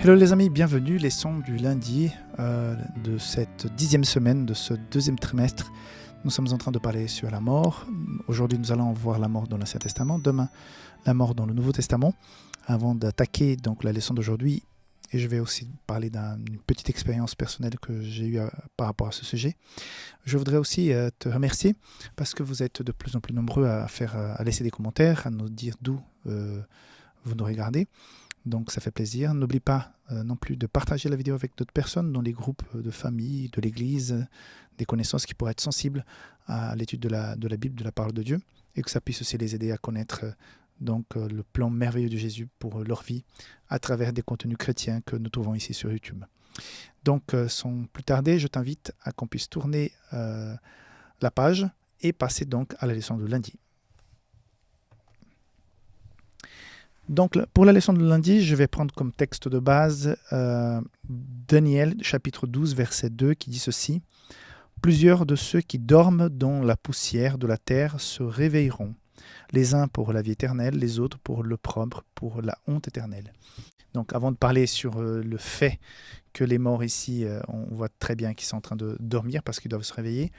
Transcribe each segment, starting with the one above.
Hello les amis, bienvenue, leçon du lundi de cette 10e semaine de ce deuxième trimestre. Nous sommes en train de parler sur la mort. Aujourd'hui nous allons voir la mort dans l'Ancien Testament, demain la mort dans le Nouveau Testament. Avant d'attaquer donc la leçon d'aujourd'hui, et je vais aussi parler d'une petite expérience personnelle que j'ai eue par rapport à ce sujet. Je voudrais aussi te remercier parce que vous êtes de plus en plus nombreux à laisser des commentaires, à nous dire d'où vous nous regardez. Donc ça fait plaisir. N'oublie pas non plus de partager la vidéo avec d'autres personnes dans les groupes de famille, de l'église, des connaissances qui pourraient être sensibles à l'étude de la Bible, de la parole de Dieu, et que ça puisse aussi les aider à connaître le plan merveilleux de Jésus pour leur vie à travers des contenus chrétiens que nous trouvons ici sur YouTube. Donc sans plus tarder, je t'invite à qu'on puisse tourner la page et passer donc à la leçon de lundi. Donc, pour la leçon de lundi, je vais prendre comme texte de base Daniel, chapitre 12, verset 2, qui dit ceci. « Plusieurs de ceux qui dorment dans la poussière de la terre se réveilleront, les uns pour la vie éternelle, les autres pour l'opprobre, pour la honte éternelle. » Donc, avant de parler sur le fait que les morts ici, on voit très bien qu'ils sont en train de dormir parce qu'ils doivent se réveiller,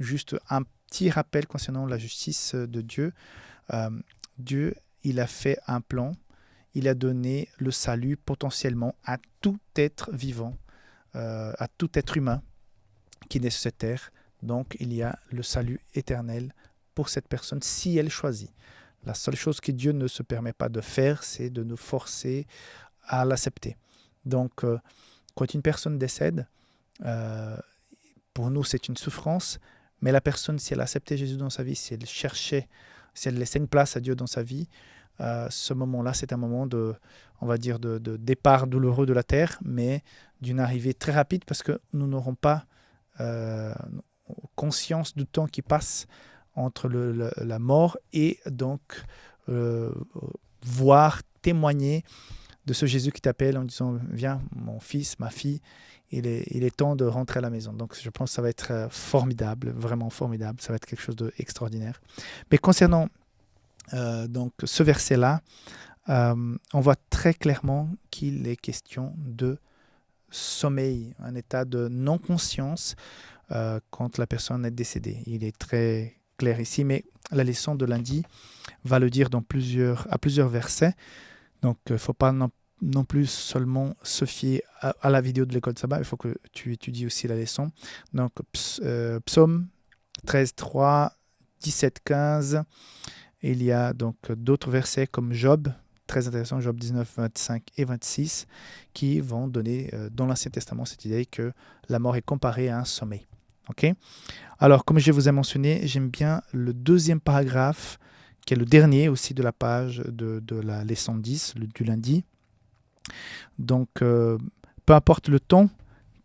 juste un petit rappel concernant la justice de Dieu. Dieu, il a fait un plan, il a donné le salut potentiellement à tout être vivant, à tout être humain qui naît sur cette terre. Donc il y a le salut éternel pour cette personne si elle choisit. La seule chose que Dieu ne se permet pas de faire, c'est de nous forcer à l'accepter. Donc quand une personne décède, pour nous c'est une souffrance, mais la personne, si elle acceptait Jésus dans sa vie, si elle cherchait, si elle laissait une place à Dieu dans sa vie, ce moment-là, c'est un moment de départ douloureux de la terre, mais d'une arrivée très rapide parce que nous n'aurons pas conscience du temps qui passe entre la mort et donc voir, témoigner de ce Jésus qui t'appelle en disant « Viens, mon fils, ma fille, il est temps de rentrer à la maison. » Donc je pense que ça va être formidable, vraiment formidable, ça va être quelque chose d'extraordinaire. Mais concernant donc ce verset-là, on voit très clairement qu'il est question de sommeil, un état de non-conscience quand la personne est décédée. Il est très clair ici, mais la leçon de lundi va le dire à plusieurs versets. Donc il ne faut pas non plus seulement se fier à la vidéo de l'école de sabbat, il faut que tu étudies aussi la leçon. Donc Psaume 13.3, 17.15. Il y a donc d'autres versets comme Job, très intéressant, Job 19, 25 et 26, qui vont donner dans l'Ancien Testament cette idée que la mort est comparée à un sommeil. Okay? Alors, comme je vous ai mentionné, j'aime bien le deuxième paragraphe, qui est le dernier aussi de la page de la leçon 10, du lundi. Donc, peu importe le temps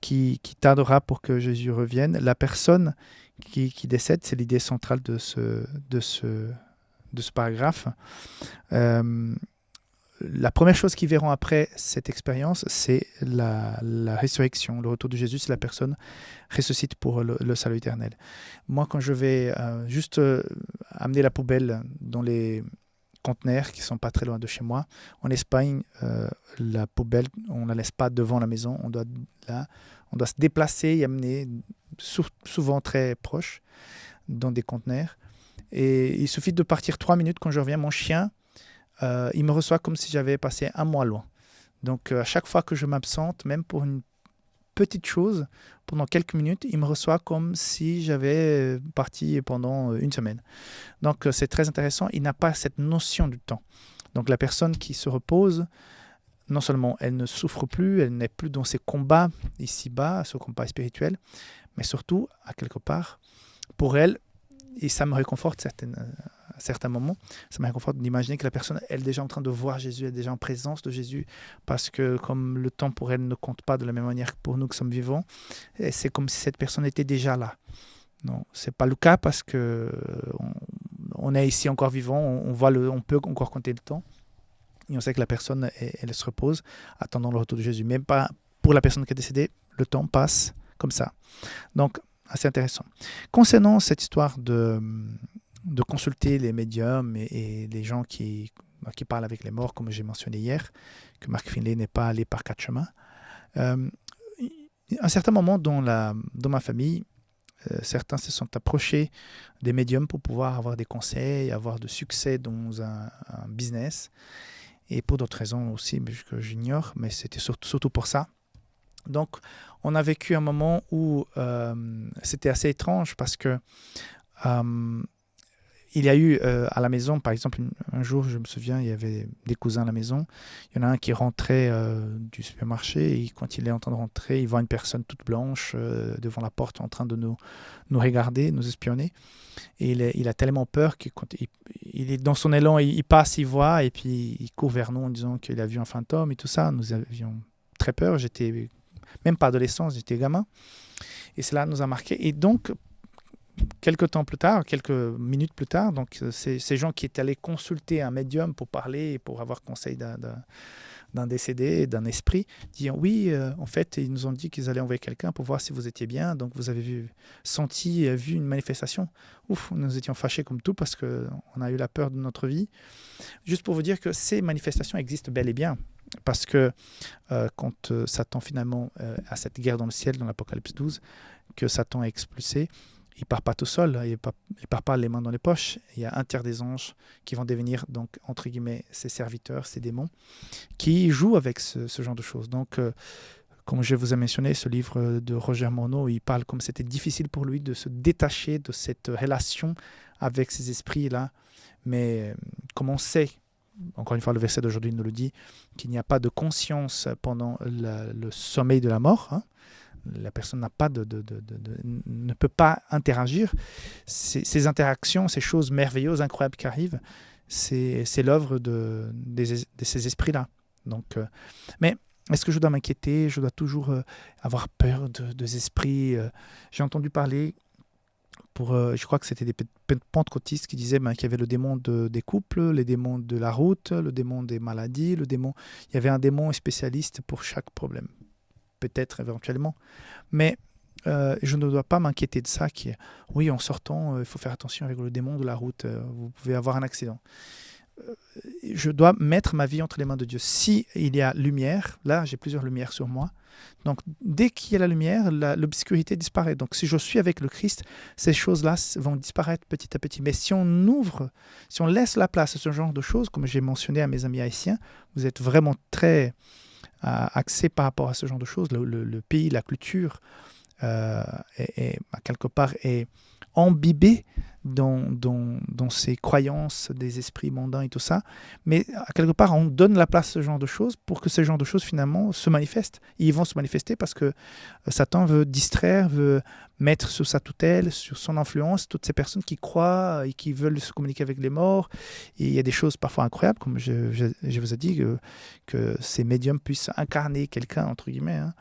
qui tardera pour que Jésus revienne, la personne qui décède, c'est l'idée centrale de ce paragraphe. La première chose qu'ils verront après cette expérience, c'est la résurrection, le retour de Jésus, si la personne ressuscite pour le salut éternel. Moi, quand je vais juste amener la poubelle dans les conteneurs qui ne sont pas très loin de chez moi, en Espagne, la poubelle, on ne la laisse pas devant la maison, on doit se déplacer et amener souvent très proche dans des conteneurs. Et il suffit de partir 3 minutes. Quand je reviens, mon chien, il me reçoit comme si j'avais passé un mois loin. Donc, à chaque fois que je m'absente, même pour une petite chose, pendant quelques minutes, il me reçoit comme si j'avais parti pendant une semaine. Donc, c'est très intéressant. Il n'a pas cette notion du temps. Donc, la personne qui se repose, non seulement elle ne souffre plus, elle n'est plus dans ses combats ici-bas, ce combat spirituel, mais surtout, à quelque part, pour elle, et ça me réconforte à certains moments, ça me réconforte d'imaginer que la personne elle est déjà en train de voir Jésus, elle est déjà en présence de Jésus, parce que comme le temps pour elle ne compte pas de la même manière que pour nous qui sommes vivants, c'est comme si cette personne était déjà là. Non, ce n'est pas le cas parce qu'on est ici encore vivant, on peut encore compter le temps, et on sait que la personne elle se repose, attendant le retour de Jésus. Même pas pour la personne qui est décédée, le temps passe comme ça. Donc, assez intéressant. Concernant cette histoire de consulter les médiums et les gens qui qui parle avec les morts, comme j'ai mentionné hier, que Mark Finlay n'est pas allé par quatre chemins. À un certain moment dans ma famille, certains se sont approchés des médiums pour pouvoir avoir des conseils, avoir de succès dans un business. Et pour d'autres raisons aussi que j'ignore, mais c'était surtout pour ça. Donc, on a vécu un moment où c'était assez étrange parce que il y a eu à la maison, par exemple, un jour, je me souviens, il y avait des cousins à la maison. Il y en a un qui rentrait du supermarché et quand il est en train de rentrer, il voit une personne toute blanche devant la porte en train de nous regarder, nous espionner. Et il a tellement peur qu'il il est dans son élan, il passe, il voit et puis il court vers nous en disant qu'il a vu un fantôme et tout ça. Nous avions très peur. J'étais même pas adolescent, j'étais gamin. Et cela nous a marqué. Et donc, quelques minutes plus tard, donc ces gens qui étaient allés consulter un médium pour parler, pour avoir conseil d'un décédé, d'un esprit, disent oui, en fait, ils nous ont dit qu'ils allaient envoyer quelqu'un pour voir si vous étiez bien, donc vous avez vu une manifestation. Ouf, nous étions fâchés comme tout parce qu'on a eu la peur de notre vie. Juste pour vous dire que ces manifestations existent bel et bien, parce que quand Satan finalement a cette guerre dans le ciel, dans l'Apocalypse 12, que Satan est expulsé, il ne part pas tout seul, il ne part pas les mains dans les poches. Il y a un tiers des anges qui vont devenir, donc, entre guillemets, ses serviteurs, ses démons, qui jouent avec ce genre de choses. Donc, comme je vous ai mentionné, ce livre de Roger Morneau, il parle comme c'était difficile pour lui de se détacher de cette relation avec ces esprits-là. Mais comme on sait, encore une fois, le verset d'aujourd'hui nous le dit, qu'il n'y a pas de conscience pendant le sommeil de la mort, hein. La personne ne peut pas interagir. Ces interactions, ces choses merveilleuses, incroyables qui arrivent, c'est l'œuvre de ces esprits-là. Donc, mais est-ce que je dois m'inquiéter? Je dois toujours avoir peur des esprits? J'ai entendu parler, je crois que c'était des pentecôtistes qui disaient qu'il y avait le démon des couples, les démons de la route, le démon des maladies, il y avait un démon spécialiste pour chaque problème. Peut-être éventuellement, mais je ne dois pas m'inquiéter de ça oui, en sortant, il faut faire attention avec le démon de la route, vous pouvez avoir un accident. Je dois mettre ma vie entre les mains de Dieu. Si il y a lumière, là j'ai plusieurs lumières sur moi, donc dès qu'il y a la lumière, l'obscurité disparaît. Donc si je suis avec le Christ, ces choses-là vont disparaître petit à petit. Mais si on laisse la place à ce genre de choses, comme j'ai mentionné à mes amis haïtiens, vous êtes vraiment très axé par rapport à ce genre de choses. Le pays, la culture, quelque part, est imbibé dans ces croyances des esprits mondains et tout ça. Mais quelque part, on donne la place à ce genre de choses pour que ce genre de choses, finalement, se manifestent. Et ils vont se manifester parce que Satan veut distraire, veut mettre sous sa tutelle, sur son influence, toutes ces personnes qui croient et qui veulent se communiquer avec les morts. Et il y a des choses parfois incroyables, comme je vous ai dit, que ces médiums puissent incarner quelqu'un, entre guillemets, hein,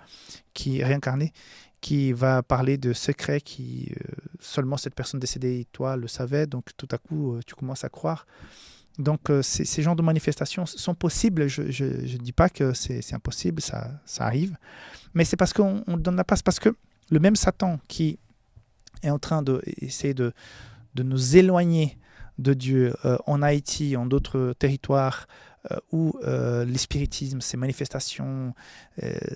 qui va parler de secrets qui seulement cette personne décédée, toi, le savait. Donc, tout à coup, tu commences à croire. Donc, ces genres de manifestations sont possibles. Je ne dis pas que c'est impossible, ça arrive. Mais c'est parce qu'on donne la place. Parce que le même Satan qui est en train d'essayer de nous éloigner de Dieu en Haïti, en d'autres territoires, où l'espiritisme, ces manifestations,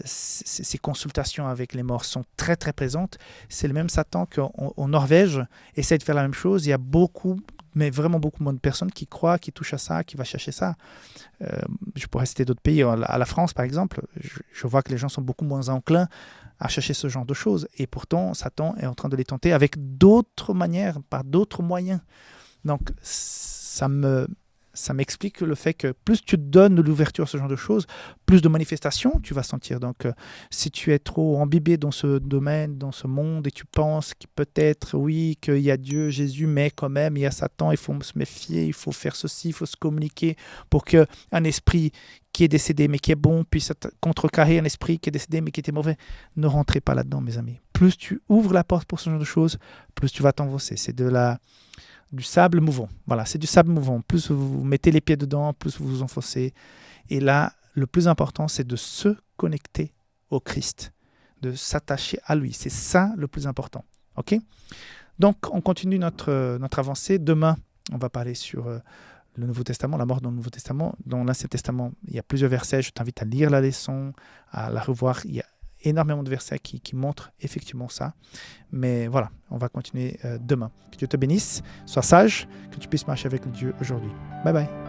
ces consultations avec les morts sont très très présentes, c'est le même Satan qu'en Norvège essaie de faire la même chose. Il y a beaucoup, mais vraiment beaucoup moins de personnes qui croient, qui touchent à ça, qui vont chercher ça. Je pourrais citer d'autres pays, à la France par exemple, je vois que les gens sont beaucoup moins enclins à chercher ce genre de choses. Et pourtant, Satan est en train de les tenter avec d'autres manières, par d'autres moyens. Donc, ça m'explique le fait que plus tu donnes de l'ouverture à ce genre de choses, plus de manifestations tu vas sentir. Donc, si tu es trop imbibé dans ce domaine, dans ce monde, et tu penses que peut-être, oui, qu'il y a Dieu, Jésus, mais quand même, il y a Satan, il faut se méfier, il faut faire ceci, il faut se communiquer pour qu'un esprit qui est décédé mais qui est bon puisse contrecarrer un esprit qui est décédé mais qui était mauvais. Ne rentrez pas là-dedans, mes amis. Plus tu ouvres la porte pour ce genre de choses, plus tu vas t'enfoncer. C'est du sable mouvant. Voilà, c'est du sable mouvant. Plus vous mettez les pieds dedans, plus vous vous enfoncez. Et là, le plus important, c'est de se connecter au Christ, de s'attacher à lui. C'est ça le plus important. OK ? Donc, on continue notre avancée. Demain, on va parler sur le Nouveau Testament, la mort dans le Nouveau Testament. Dans l'Ancien Testament, il y a plusieurs versets. Je t'invite à lire la leçon, à la revoir. Il y a énormément de versets qui montrent effectivement ça. Mais voilà, on va continuer demain. Que Dieu te bénisse, sois sage, que tu puisses marcher avec Dieu aujourd'hui. Bye bye.